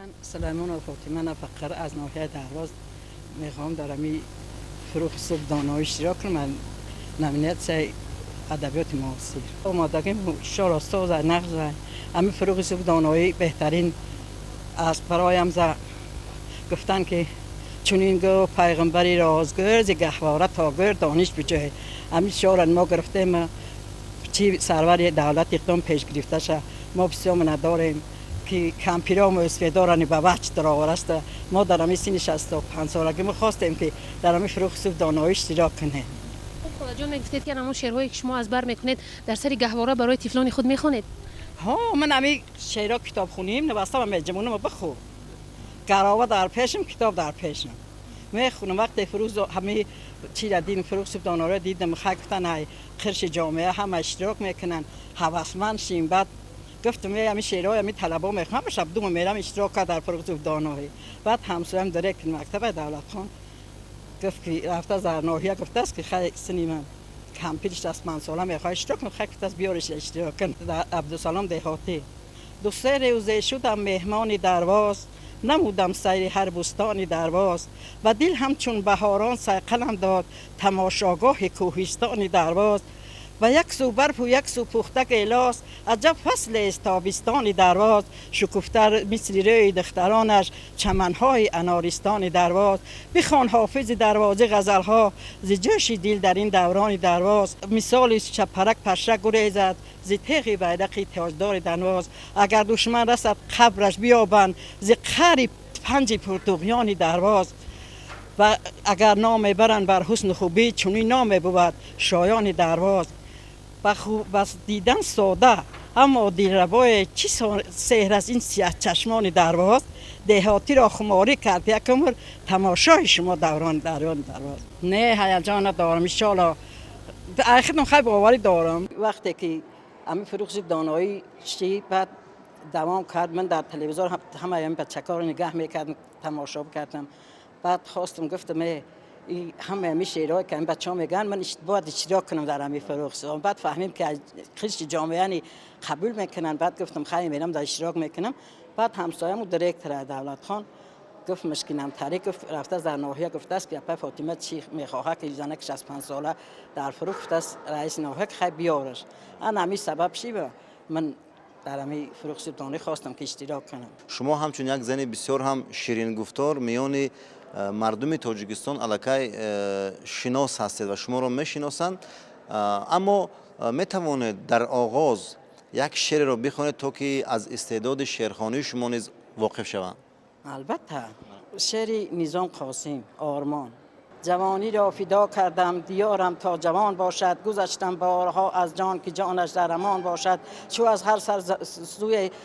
من سلیمان و فاطمه نفقر از ناحیه درواز میخوام در امی فروغ صبح دانایی اشتراک کنم. من نمینیت سه ادبیات معاصر آمادگیم شعر استاد نقض امی فروغ صبح دانایی بهترین از برایم گفتن که چونین گو پیغمبری رازگرد ز گهواره تا گرد دانش بجای امی شعر ما گرفتیم چی سرور دولت اقدام پیش گرفته شه ما بسیار نداریم که کمپیرام و اسفیدارانی به وقت در آورست. ما در امی سین 65 سالگی ما خواستیم که در امی فروغ صبح دانایی اشتراک کنیم. خدا جان میگفتید که همون شعرهایی که شما از بر میکنید در سری گهواره برای طفلان خود میخونید؟ ها من امی شعرها کتاب خونیم نوشتم مجموعه بخو گراوه در پیشم کتاب در پیشم میخونم. وقتی فروغ همه چی را دیدم فروغ صبح دانایی دیدم خیلی گفتن های قرش جامعه هم اشتراک میکنن هوسمند شیم. بعد گفتم امی شعرهای امی طلبا میخوام شب دوم میرم اشتراک در فروغ صبح دانایی. بعد همسایم دایرکتور مکتب دولت خان گفت که رفته در ناحیه گفته است که خیلی سنی من کمپیر 65 ساله میخواد اشتراک کنم. خیلی گفته است بیارش اشتراک کن. در عبدالسلام دهاتی دو سه روزه شدم مهمان درواز نمودم سیر هر بستانی درواز و دل همچون بهاران سیقلم داد تماشاگاه کوهستانی درواز و یک سو برف و یک سو پخته گیلاس عجب فصل است تابستانی درواز شکفتر مثل روی دخترانش چمنهای انارستانی درواز بخوان حافظ دروازه غزلها ز جوش دل در این دوران درواز مثال شپرک پشک گریزد ز تیغ بیدق تاجدار دنواز اگر دشمن رسد قبرش بیابند ز قهر پنج پرتوغیان درواز و اگر نام برن بر حسن خوبی چونین نام بود شایان درواز بس دیدن ساده اما دلربای چی سحر از این سیاه چشمان درواز دهاتی را خماری کرد یک عمر تماشای شما دوران درواز. نه هیجان ندارم انشالله خودم خیلی باوری دارم. وقتی که امی فروغ صبح دانایی چی بعد دوام کرد من در تلویزیون همه این بچه‌ها رو نگاه میکردم تماشا کردم. بعد خواستم گفتم همه امی شعرهایی که این بچه‌ها میگن من باید اشتراک کنم در امی فروغ صبح. بعد فهمیم که خیلی جامعه قبول میکنن. بعد گفتم خیلی میرم در اشتراک میکنم. بعد همسایه‌مون دایرکتور دولت خان گفت مشکینم طریق گفت رفته در ناحیه گفته است که اپا فاطمه چی میخواه که زنک 65 ساله در فروغ گفته است رئیس ناحیه خیلی بیارش. انا همین سبب شی من در امی فروغ صبح دانایی خواستم که اشتراک کنم. شما همچون یک زن بسیار هم شیرین گفتار میان مردم تاجیکستان الکی شناس هستید و شما را میشناسند، اما میتوانید در آغاز یک شعر را بخوانید تا که از استعداد شعرخوانی شما نیز واقف شوند؟ البته شعر نظام قاسم آرمان جوانی را فدا کردم دیارم تا جوان باشد گذشتم بارها از جان که جانش در امان باشد چو از هر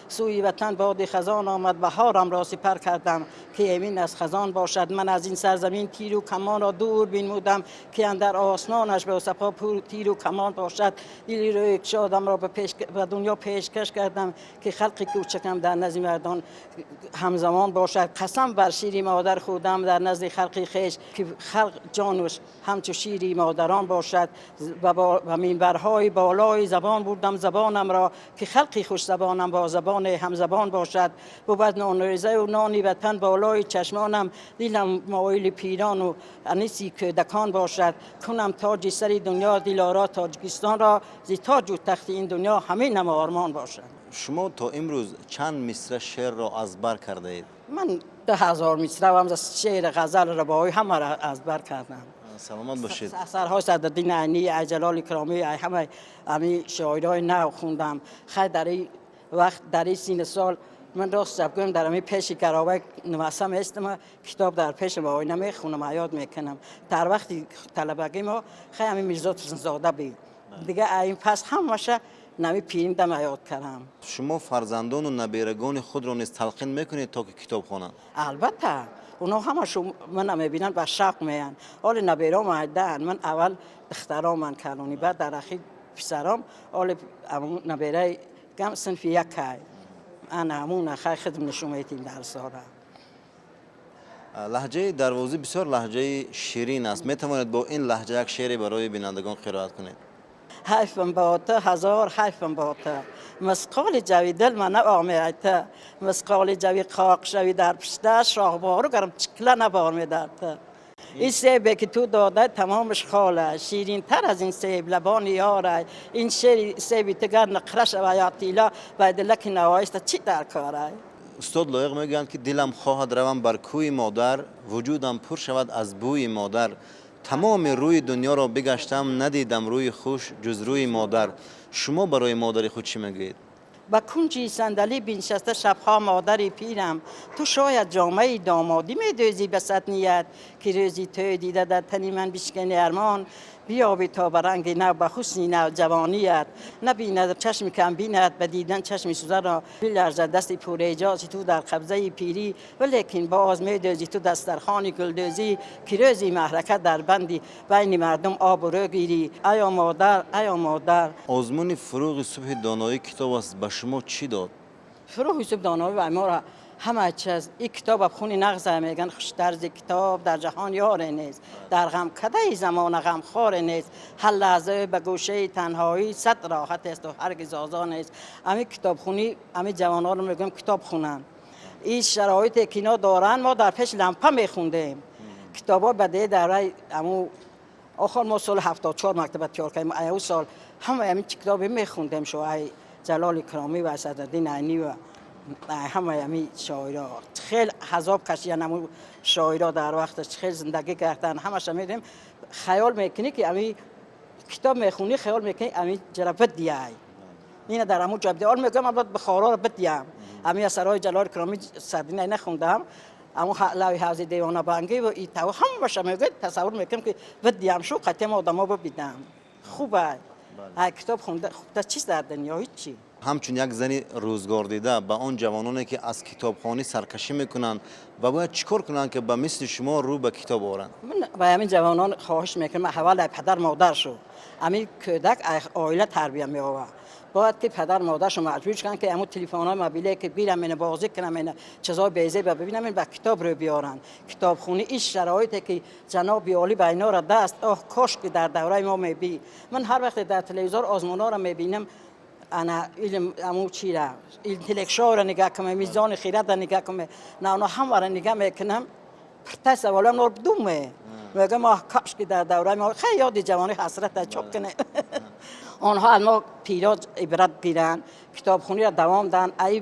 سوی وطن باد خزان آمد بهارم را سپر کردم که امین از خزان باشد من از این سرزمین تیر و کمان را دور بینمودم که اندر آسمانش به صفا پور تیر و کمان باشد دلی را یک شادم را به دنیا پیشکش کردم که خلق کوچکم در نزد مردان همزمان باشد قسم بر شیر مادر خودم در نزد خلق خویش که جانوش همچو شیری مادران باشد و منبرهای بالای زبان بردم زبانم را که خلقی خوش زبانم با زبان همزبان باشد بود نانریزه و نانی وطن بالای چشمانم دلم مایل پیران و انیسی که دکان باشد کنم تاج سر دنیا دلارا تاجیکستان را زی تاج و تخت این دنیا همین هم آرمان باشد. شما تا امروز چند مصرع شعر را از بر کرده اید؟ من 10,000 مصرع و شعر غزل رباعی همه را از بر کردم. سلامت باشید. اثرهای صدرالدین عینی جلال کرامی همه امی شاعرای نو خوندم. خیلی در این وقت در این سین سال من راست گفتم در امی پیش کراوه نویسم هستم کتاب در پیش با آینه میخونم یاد میکنم. در وقتی طلبگی ما خیلی امی میرزا زاده بود دیگه این پس همشه نمی پیریم دم یاد کردم. شما فرزندان و نبیرگان خود را نیز تلقین میکنید تا که کتاب خوانند؟ البته اونا همشون من میبینن با شوق میان. حال نبیرام عدن من اول دخترام من کلونی بعد در اخیر پسرام حال نبیره کم صنف یک های انا همون خیلی خدم نشون میتیم در ساله. لهجه دروازی بسیار لهجه شیرین است. میتوانید با این لهجه یک شعری برای بینندگان قرائت کنید؟ حیفم باته هزار حیفم باته مسقال جوی دل من آمیته مسقال جوی خاک شوی در پشتش راهبارو گرم چکله نبار میدرته این سیبه که تو داده تمامش خاله شیرین تر از این سیب لبان یاره این سیبی تگر نقرش و یا تیلا و دلک نوایست چی در کاره استاد لایق میگن که دلم خواهد روم بر کوی مادر وجودم پر شود از بوی مادر تمام روی دنیا را بگشتم ندیدم روی خوش جز روی مادر شما برای مادر خود چی میگید؟ با کنجی صندلی بنشسته شبها مادری پیرم تو شاید جامعه دامادی میدوزی به صد نیت که روزی تو دیده در تنی من بشکنی ارمان بیابی تا به رنگ نو به حسنی نو جوانیت نبیند چشم کم بیند به دیدن چشم سوزن را بلرزد دست پر اجازی تو در قبضه پیری ولیکن باز میدوزی تو دسترخوان گلدوزی که روزی محرکت در بندی بین مردم آب و رو گیری ایا مادر ایا مادر آزمون فروغ صبح دانایی کتاب است به شما چی داد؟ فروغ صبح دانایی و ما را همه چیز این کتاب بخونی نغزه میگن خوشتر از کتاب در جهان یاره نیست در غم کده زمان غم خور نیست هر لحظه به گوشه تنهایی صد راحت است و هرگز آزار نیست همین کتاب خونی همین جوانان رو میگم کتاب خونن این شرایطی که اینا دارن ما در پیش لمپه میخوندیم کتابا بده در همون آخر ما سال 74 مکتب تیار کردیم اون سال همین کتابی میخوندیم شو ای جلال کرامی و اسدالدین عینی و همه همی شاعرها خیلی حذاب کشیدن همون شاعرها در وقتش خیلی زندگی کردن همش میدیم خیال میکنی که همی کتاب میخونی خیال میکنی همی جرا بدیای اینه در همون جا بدیال میگم البته بخارا رو بدیم همی اثرهای جلال کرامی صدینه نخوندم اما لوی حوزه دیوانه بانگی و ای تو هم باشه میگه تصور میکنم که بدیم شو قطعه آدما ببینم خوبه کتاب خونده خوب چیز در دنیا هیچی همچون یک زنی روزگار دیده به آن جوانانی که از کتابخوانی سرکشی میکنن و باید چیکار کنن که به مثل شما رو به کتاب آورن؟ من به همین جوانان خواهش میکنم حواله پدر مادر شو همین کودک عائله تربیت میآورد باید که پدر مادرشو مجبور کنن که همون تلفن‌های موبایلی که بیرم من بازی کنم من چیزا بیزه ببینم من با کتاب رو بیارن کتابخونی این شرایطی که جناب عالی به اینا را دست کاش که در دوره ما میبی من هر وقت در تلویزیون آزمونا رو میبینم انا علم امو چی را اینتלקچوال را نگاه کنم میزان خیرات را نگاه کنم نه هم را نگاه میکنم پرت سوالا نور بدومه میگم کاش که در دوره ما خیلی یاد جوانی حسرت چوب کنه آنها از ما پیراد عبرت گیرن کتابخونی را دوام دهن ای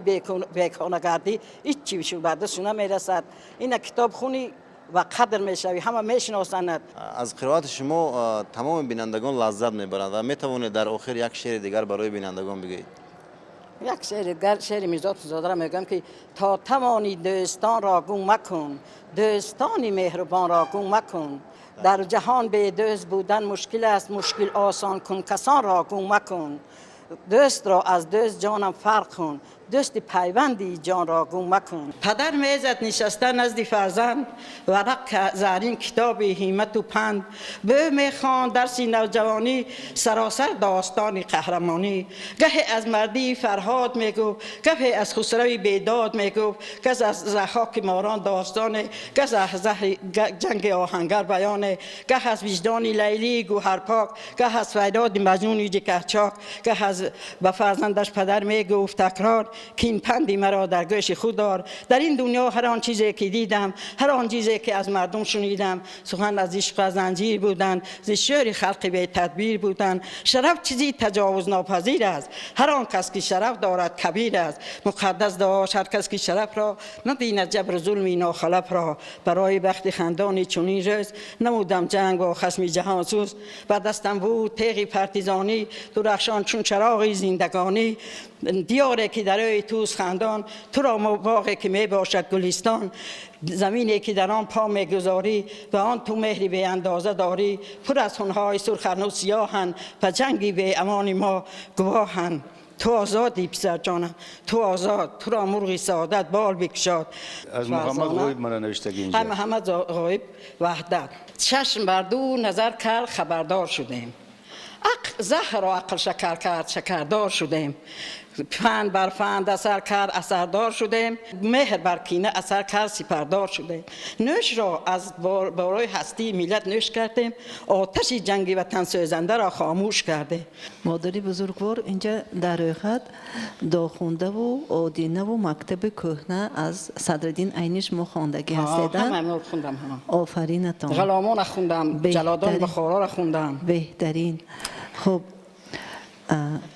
بیکانگردی هیچ چی بشو بعدشون نمیرسد این کتابخونی و قدر میشوی همه میشناسند از قرائت شما تمام بینندگان لذت میبرند و میتوانید در آخر یک شعر دیگر برای بینندگان بگید یک شعر دیگر شعر میرزا زاده را میگم که تا توانی دوستان را گم مکن دوستانی مهربان را گم مکن در جهان به دوست بودن مشکل است مشکل آسان کن کسان را گم مکن دوست را از دوست جانم فرق کن دوست پیوندی جان را گم مکن پدر میزد نشستن نزد فرزند ورق زرین کتاب همت و پند به میخوان درس نوجوانی سراسر داستان قهرمانی گهی از مردی فرهاد میگو گهی از خسروی بیداد میگو گه از ضحاک ماران داستان گه از جنگ آهنگر بیان گه از وجدان لیلی گوهر پاک گه از فریاد مجنون جکرچاک گه از به فرزندش پدر میگفت تکرار که این پندی مرا در گوش خود دار در این دنیا هر آن چیزی که دیدم هر آن چیزی که از مردم شنیدم سخن از عشق از زنجیر بودند ز شعر خلق به تدبیر بودند شرف چیزی تجاوز ناپذیر است هر آن کس که شرف دارد کبیر است مقدس داشت هر کس که شرف را ندیند جبر ظلمی ناخلف را برای بخت خندانی چنین روز نمودم جنگ با خصم جهان سوز بر دستم بود تیغ پرتیزانی درخشان چون چراغ زندگانی دیاری که در توس خندان تو را باغی که می باشد گلستان زمینی که در آن پا میگذاری و آن تو مهری به اندازه داری پر از خونهای سرخرن و سیاهن و جنگی به امان ما گواهن تو آزادی پسر جانم تو آزاد تو را مرغی سعادت بال بکشاد از محمد غایب من نوشته اینجا محمد غایب وحدت چشم بر دو نظر کرد خبردار شدیم زهر و عقل شکر کرد شکردار شدیم فن بر فن اثر کرد اثردار شدیم، مهر بر کینه اثر کرد سپردار شدیم. نوش را از بارای هستی ملت نوش کردیم، آتش جنگی وطن سوزنده را خاموش کردیم. مادری بزرگوار اینجا در حقیقت داخونده و آدینه و مکتب کهنه از صدرالدین عینیش ما خواندگی هستیدن. همه خوندم. آفرینتان. غلامان خوندم، جلادان بخارا را خوندم. بهترین. خب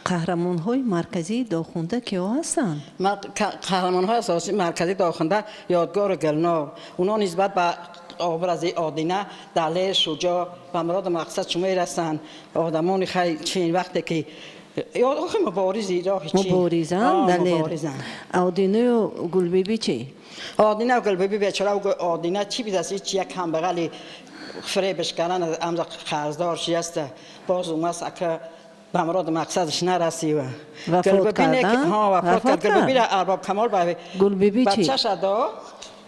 قهرمان های مرکزی داخونده کیا هستند؟ قهرمان های اساسی مرکزی داخونده یادگار گلنار، اونا نسبت به آبرز آدینه دلیر شجاع و مراد مقصد شما رسند. آدمان خیلی چین وقتی که آخه مبارزی راه چی؟ مبارزن دلیر. آدینه و گلبیبی چی؟ آدینه و گلبیبی بیچاره و آدینه چی بیدستی چی یک هم بغلی فریبش کردن از امضا قرضدار چی است باز اومد که به مراد مقصدش نرسی و وفات کردن؟ وفات کرد. گلبیبی را ارباب کمال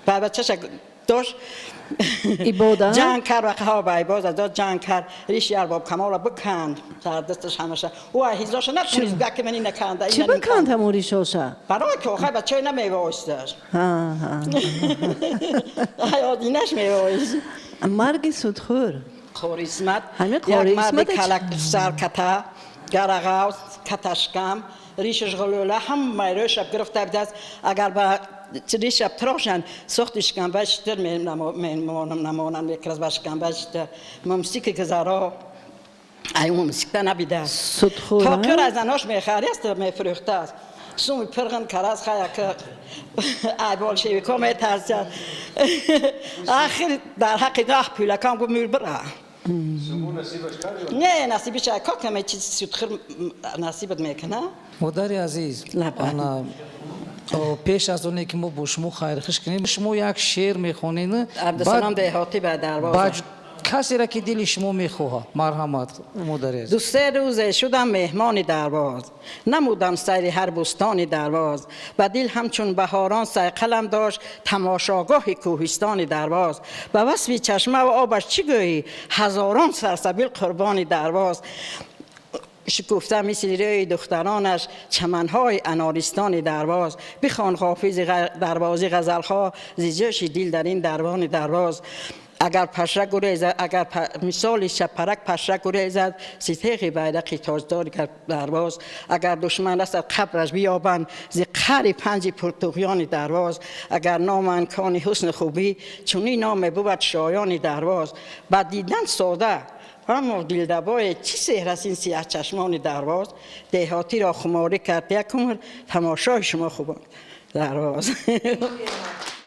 به بچه‌ش داشت جنگ کرد و ها به باز از جنگ کرد ریشی ارباب کمال را بکند در دستش همیشه او هیزاش نکنید بک منی نکنده چی بکند همون ریشاشه؟ برای که آخه بچه نمیوایستش آدینش میوایست. مرگ سودخور خوریسمت یک مرد کلک سرکته گرغاوز کتشکم ریشش غلوله هم میره شب گرفته بیده است. اگر به ریش شب تراشن سختش کن بشتر نمانن میکرد بشکن بشتر ممسیک گذارا ایوم مسیکته نبیده است. تا کر از اناش میخری است میفروخته است. سومی پرغن کراز خواهی که ایبال شوی که میترسد آخر در حق ده پیلکان گو میل برا نه نصیبش که کمی چیز سودخور نصیبت میکنه. مادر عزیز پیش از اونی که ما با شما خیرخش کنیم شما یک شعر میخونین عبدالسلام دیهاتی به درواز کسی را که دل شما میخواه مرحمت مادر عزیز. دو سه روزه شدم مهمان درواز نمودم سیر هر بستان درواز و دل همچون بهاران سیقلم داشت تماشاگاه کوهستان درواز و وصف چشمه و آبش چی گویی هزاران سرسبیل قربان درواز شکفته مثل روی دخترانش چمنهای انارستان درواز بخوان حافظ دروازی غزلها زیجوش دل در این دروان درواز اگر پشرک گریزد اگر مثال شپرک پشرک گریزد ستیغ بیرق تاجدار درواز اگر دشمن رسد قبرش بیابند ز قهر پنج پرتوغیان درواز اگر نام انکان حسن خوبی چونی نام بود شایان درواز بعد دیدن ساده اما دلدبای چی سحر است این سیاه چشمان درواز دیهاتی را خماری کرد یک عمر تماشای شما خوبان درواز